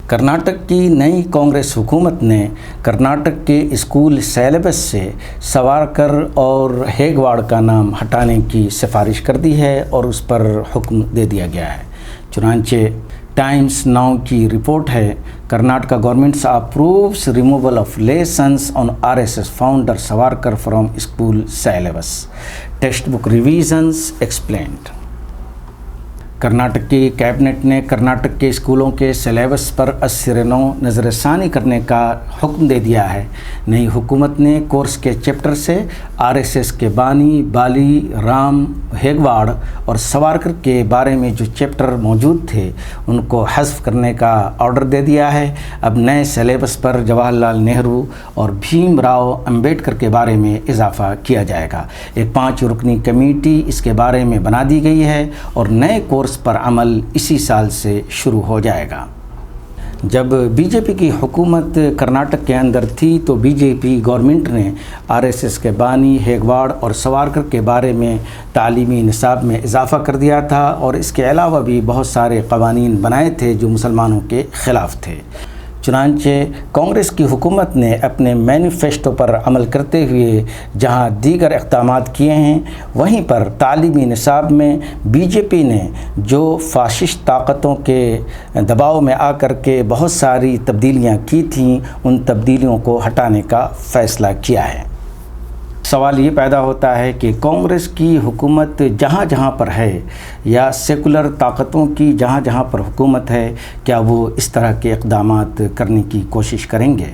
کرناٹک کی نئی کانگریس حکومت نے کرناٹک کے اسکول سیلیبس سے سوارکر اور ہیگواڑ کا نام ہٹانے کی سفارش کر دی ہے اور اس پر حکم دے دیا گیا ہے۔ چنانچہ ٹائمز ناؤ کی رپورٹ ہے، Karnataka government approves removal of lessons on RSS founder Savarkar from school syllabus, text book revisions explained. Karnataka کی کیبنٹ نے کرناٹک کے اسکولوں کے سلیبس پر ازسر نو نظر ثانی کرنے کا حکم دے دیا ہے۔ نئی حکومت نے کورس کے چیپٹر سے RSS کے بانی بالی رام ہیگواڑ اور سوارکر کے بارے میں جو چیپٹر موجود تھے ان کو حذف کرنے کا آرڈر دے دیا ہے۔ اب نئے سلیبس پر جواہر لال نہرو اور بھیم راؤ امبیڈکر کے بارے میں اضافہ کیا جائے گا۔ ایک 5 رکنی کمیٹی اس کے بارے میں بنا دی گئی ہے اور نئے کورس پر عمل اسی سال سے شروع ہو جائے گا۔ جب BJP کی حکومت کرناٹک کے اندر تھی تو BJP گورنمنٹ نے RSS کے بانی ہیگواڑ اور سوارکر کے بارے میں تعلیمی نصاب میں اضافہ کر دیا تھا اور اس کے علاوہ بھی بہت سارے قوانین بنائے تھے جو مسلمانوں کے خلاف تھے۔ چنانچہ کانگریس کی حکومت نے اپنے مینیفیسٹو پر عمل کرتے ہوئے جہاں دیگر اقدامات کیے ہیں، وہیں پر تعلیمی نصاب میں BJP نے جو فاشسٹ طاقتوں کے دباؤ میں آ کر کے بہت ساری تبدیلیاں کی تھیں، ان تبدیلیوں کو ہٹانے کا فیصلہ کیا ہے۔ سوال یہ پیدا ہوتا ہے کہ کانگریس کی حکومت جہاں جہاں پر ہے یا سیکولر طاقتوں کی جہاں جہاں پر حکومت ہے، کیا وہ اس طرح کے اقدامات کرنے کی کوشش کریں گے؟